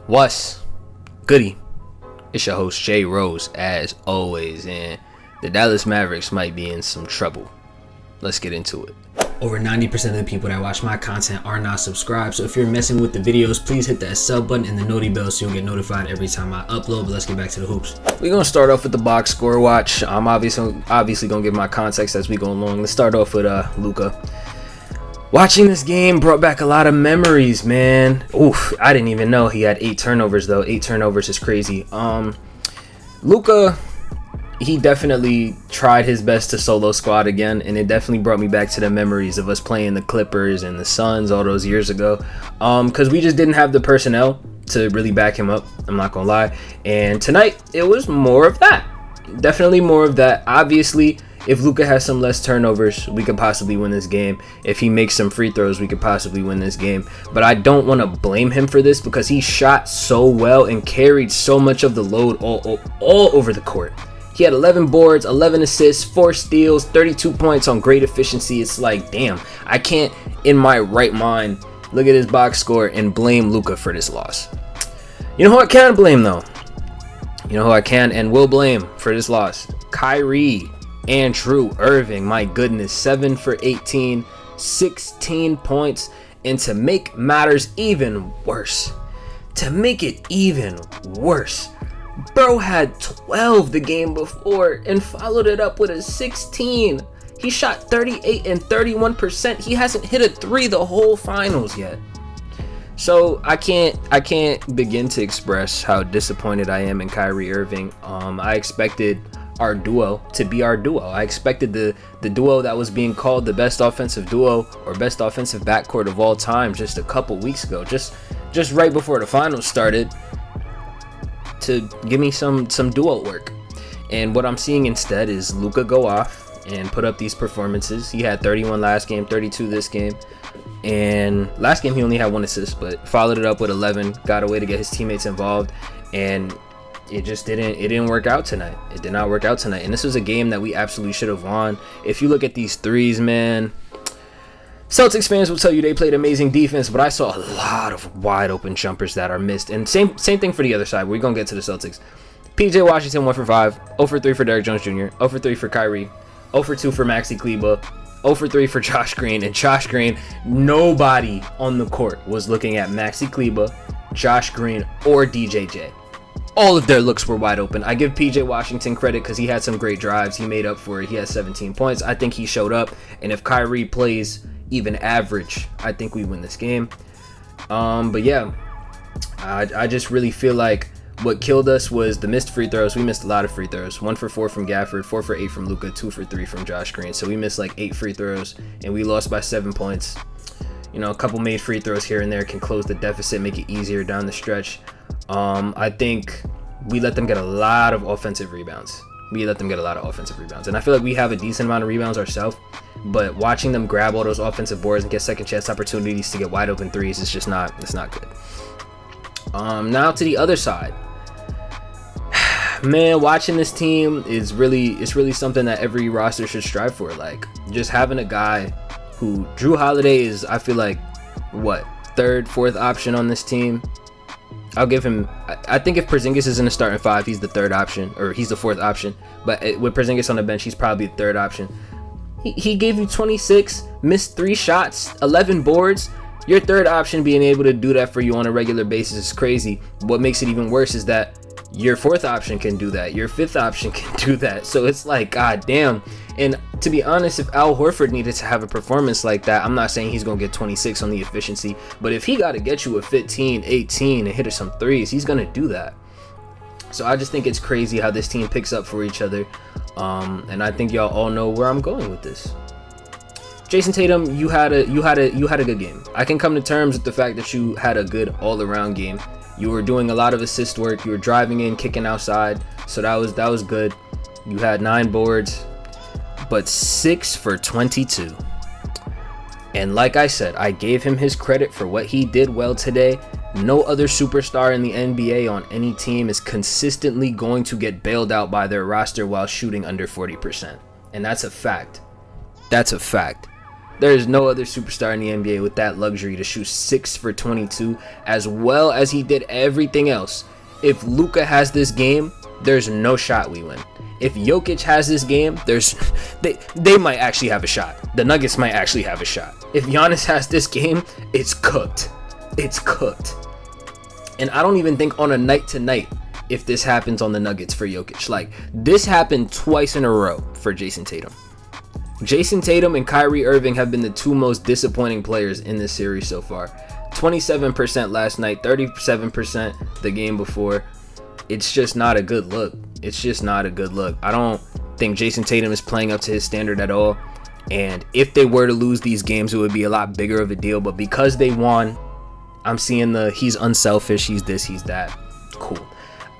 What's goody? It's your host Jay Rose as always, and the Dallas Mavericks might be in some trouble. Let's get into it. Over 90% of the people that watch my content are not subscribed, so if you're messing with the videos, please hit that sub button and the noti bell so you'll get notified every time I upload. But let's get back to the hoops. We're gonna start off with the box score watch. I'm obviously gonna give my context as we go along. Let's start off with Luka. Watching this game brought back a lot of memories, man. Oof, I didn't even know he had 8 turnovers though. 8 turnovers is crazy. Luka, he definitely tried his best to solo squad again, and it definitely brought me back to the memories of us playing the Clippers and the Suns all those years ago. Because we just didn't have the personnel to really back him up, I'm not gonna lie. And tonight, it was more of that. Definitely more of that. Obviously, if Luka has some less turnovers, we could possibly win this game. If he makes some free throws, we could possibly win this game. But I don't want to blame him for this because he shot so well and carried so much of the load all over the court. He had 11 boards, 11 assists, 4 steals, 32 points on great efficiency. It's like, damn, I can't in my right mind look at his box score and blame Luka for this loss. You know who I can blame though? You know who I can and will blame for this loss? Kyrie and Drew Irving. My goodness, 7 for 18, 16 points. And to make matters even worse, bro had 12 the game before and followed it up with a 16. He shot 38 and 31%. He hasn't hit a 3 the whole finals yet. So I can't begin to express how disappointed I am in Kyrie Irving. I expected our duo to be our duo. I expected the duo that was being called the best offensive duo or best offensive backcourt of all time just a couple weeks ago, just right before the finals started, to give me some duo work. And what I'm seeing instead is Luka go off and put up these performances. He had 31 last game, 32 this game, and last game he only had 1 assist, but followed it up with 11, got a way to get his teammates involved, and it didn't work out tonight. It did not work out tonight. And this was a game that we absolutely should have won. If you look at these threes, man, Celtics fans will tell you they played amazing defense, but I saw a lot of wide open jumpers that are missed. And same thing for the other side. We're going to get to the Celtics. PJ Washington 1 for 5, 0 for 3 for Derrick Jones Jr., 0 for 3 for Kyrie, 0 for 2 for Maxi Kleber, 0 for 3 for Josh Green. And Josh Green, nobody on the court was looking at Maxi Kleber, Josh Green, or DJJ. All of their looks were wide open. I give PJ Washington credit because he had some great drives. He made up for it. He had 17 points. I think he showed up. And if Kyrie plays even average, I think we win this game. But yeah, I just really feel like what killed us was the missed free throws. We missed a lot of free throws. 1 for 4 from Gafford, 4 for 8 from Luka, 2 for 3 from Josh Green. So we missed like 8 free throws and we lost by 7 points. You know, a couple made free throws here and there can close the deficit, make it easier down the stretch. I think we let them get a lot of offensive rebounds. And I feel like we have a decent amount of rebounds ourselves, but watching them grab all those offensive boards and get second chance opportunities to get wide open threes is just not good. Now to the other side. Man, watching this team is really something that every roster should strive for. Like, just having a guy who Drew Holiday is, I feel like, what, 3rd, 4th option on this team. I'll give him, I think if Porzingis is in the starting 5, he's the 3rd option, or he's the 4th option. But with Porzingis on the bench, he's probably the 3rd option. He gave you 26, missed 3 shots, 11 boards. Your 3rd option being able to do that for you on a regular basis is crazy. What makes it even worse is that your 4th option can do that. Your 5th option can do that. So it's like, god damn. And to be honest, if Al Horford needed to have a performance like that, I'm not saying he's going to get 26 on the efficiency, but if he got to get you a 15, 18 and hit some threes, he's going to do that. So I just think it's crazy how this team picks up for each other. And I think y'all all know where I'm going with this. Jason Tatum, you had a good game. I can come to terms with the fact that you had a good all-around game. You were doing a lot of assist work. You were driving in, kicking outside. So that was good. You had 9 boards, but 6 for 22. And like I said, I gave him his credit for what he did well today. No other superstar in the NBA on any team is consistently going to get bailed out by their roster while shooting under 40%. And that's a fact. There is no other superstar in the NBA with that luxury to shoot 6 for 22 as well as he did everything else. If Luka has this game, there's no shot we win. If Jokic has this game, they might actually have a shot. The Nuggets might actually have a shot. If Giannis has this game, it's cooked. It's cooked. And I don't even think on a night-to-night if this happens on the Nuggets for Jokic. Like, this happened twice in a row for Jason Tatum. Jason Tatum and Kyrie Irving have been the two most disappointing players in this series so far. 27% last night, 37% the game before. It's just not a good look. It's just not a good look. I don't think Jason Tatum is playing up to his standard at all. And if they were to lose these games, it would be a lot bigger of a deal. But because they won, I'm seeing the he's unselfish, he's this, he's that. Cool.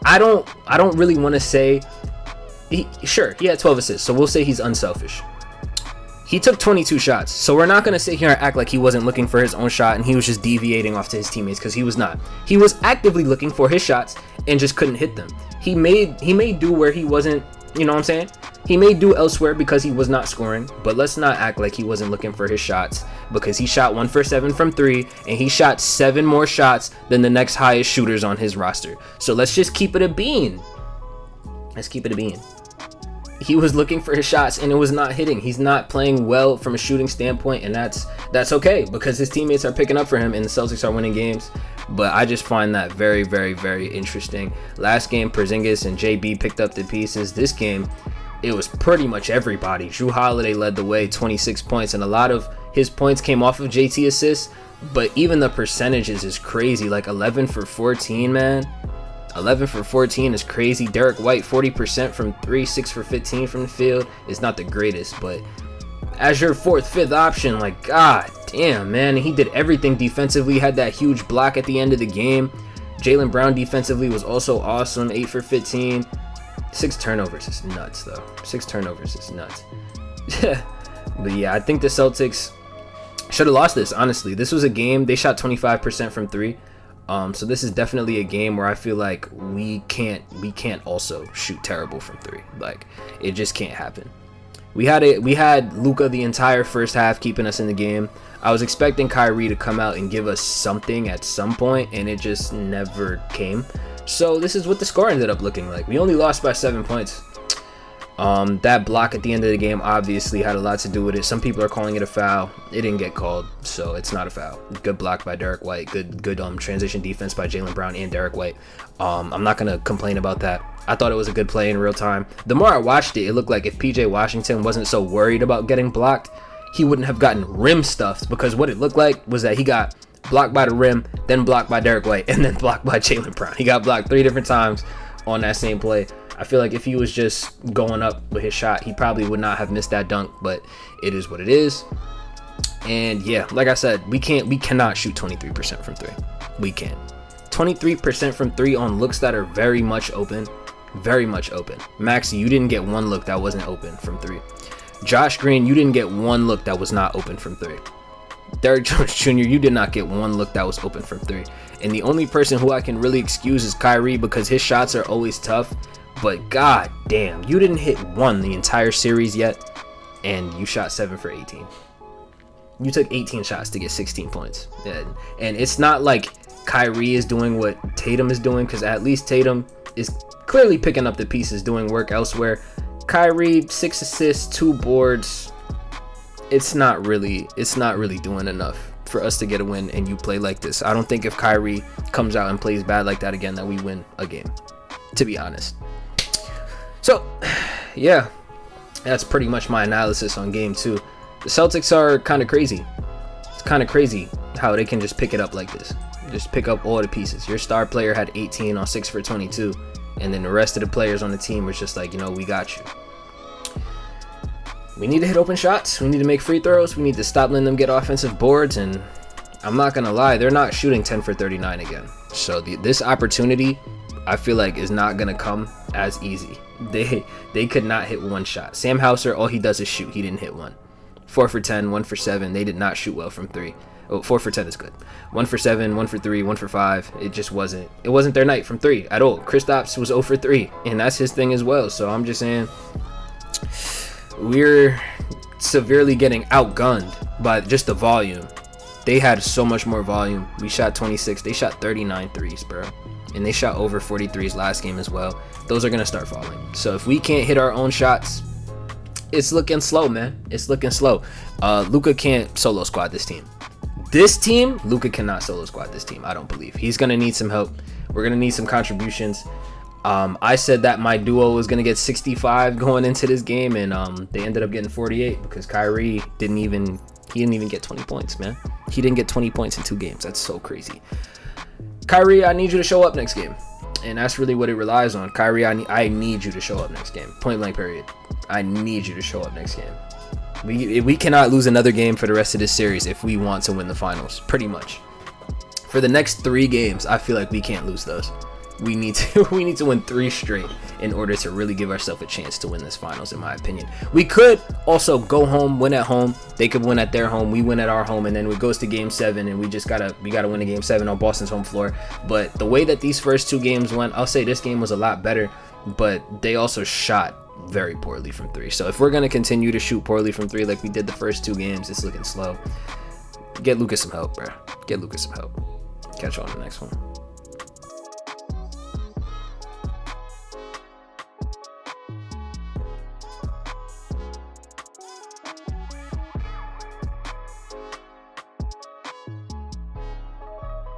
I don't really want to say he had 12 assists, so we'll say he's unselfish. He took 22 shots, so we're not going to sit here and act like he wasn't looking for his own shot and he was just deviating off to his teammates, because he was not. He was actively looking for his shots and just couldn't hit them. He may do where he wasn't, you know what I'm saying? He may do elsewhere because he was not scoring, but let's not act like he wasn't looking for his shots, because he shot 1 for 7 from 3 and he shot 7 more shots than the next highest shooters on his roster. So let's just keep it a bean. Let's keep it a bean. He was looking for his shots and it was not hitting. He's not playing well from a shooting standpoint, and that's okay because his teammates are picking up for him and the Celtics are winning games. But I just find that very, very, very interesting. Last game, Porzingis and JB picked up the pieces. This game, it was pretty much everybody. Jrue Holiday led the way, 26 points, and a lot of his points came off of JT assists, but even the percentages is crazy. Like 11 for 14, man. 11 for 14 is crazy. Derek White, 40% from 3, 6 for 15 from the field is not the greatest, but as your 4th, 5th option, like, god damn, man, he did everything defensively. Had that huge block at the end of the game. Jaylen Brown defensively was also awesome, 8 for 15. 6 turnovers is nuts, though. 6 turnovers is nuts. But yeah, I think the Celtics should have lost this, honestly. This was a game, they shot 25% from 3. So this is definitely a game where I feel like we can't also shoot terrible from 3. Like, it just can't happen. We had Luka the entire first half keeping us in the game. I was expecting Kyrie to come out and give us something at some point, and it just never came. So this is what the score ended up looking like. We only lost by 7 points. That block at the end of the game obviously had a lot to do with it. Some people are calling it a foul. It didn't get called, so it's not a foul. Good block by Derek White. Good transition defense by Jaylen Brown and Derek White. I'm not gonna complain about that. I thought it was a good play in real time. The more I watched it, it looked like if PJ Washington wasn't so worried about getting blocked, he wouldn't have gotten rim stuffed, because what it looked like was that he got blocked by the rim, then blocked by Derek White, and then blocked by Jaylen Brown. He got blocked 3 different times on that same play. I feel like if he was just going up with his shot, he probably would not have missed that dunk, but it is what it is. And yeah, like I said, we cannot shoot 23% from 3. We can't. 23% from 3 on looks that are very much open. Very much open. Max, you didn't get one look that wasn't open from 3. Josh Green, you didn't get one look that was not open from 3. Derrick Jones Jr., you did not get one look that was open from 3. And the only person who I can really excuse is Kyrie, because his shots are always tough. But god damn, you didn't hit one the entire series yet, and you shot 7 for 18. You took 18 shots to get 16 points. And it's not like Kyrie is doing what Tatum is doing, because at least Tatum is clearly picking up the pieces, doing work elsewhere. Kyrie, 6 assists, 2 boards. It's not really doing enough for us to get a win, and you play like this. I don't think if Kyrie comes out and plays bad like that again that we win a game, to be honest. So, yeah, that's pretty much my analysis on game 2. The Celtics are kind of crazy. It's kind of crazy how they can just pick it up like this. Just pick up all the pieces. Your star player had 18 on 6 for 22, and then the rest of the players on the team was just like, we got you. We need to hit open shots. We need to make free throws. We need to stop letting them get offensive boards, and I'm not going to lie, they're not shooting 10 for 39 again. So this opportunity, I feel like, is not going to come as easy. They could not hit one shot. Sam Hauser, all he does is shoot. He didn't hit one. 4 for 10, 1 for 7. They did not shoot well from 3. Oh, 4 for 10 is good. 1 for 7, 1 for 3, 1 for 5. It just wasn't their night from 3 at all. Kristaps was 0 for 3, and that's his thing as well. So I'm just saying, we're severely getting outgunned by just the volume. They had so much more volume. We shot 26. They shot 39 threes, bro. And they shot over 43s last game as well. Those are going to start falling. So if we can't hit our own shots, it's looking slow, man. It's looking slow. Luka can't solo squad this team. Luka cannot solo squad this team, I don't believe. He's going to need some help. We're going to need some contributions. I said that my duo was going to get 65 going into this game, and they ended up getting 48 because Kyrie didn't even get 20 points, man. He didn't get 20 points in 2 games. That's so crazy. Kyrie, I need you to show up next game. And that's really what it relies on. Kyrie, I need you to show up next game. Point blank period. I need you to show up next game. We cannot lose another game for the rest of this series if we want to win the finals, pretty much. For the next 3 games, I feel like we can't lose those. We need to win 3 straight in order to really give ourselves a chance to win this finals, in my opinion. We could also go home, win at home. They could win at their home, we win at our home, and then it goes to game 7, and we gotta win a game 7 on Boston's home floor. But the way that these first 2 games went, I'll say this game was a lot better, but they also shot very poorly from 3. So if we're gonna continue to shoot poorly from 3 like we did the first 2 games, it's looking slow. Get Lucas some help, bro. Get Lucas some help. Catch you on the next one.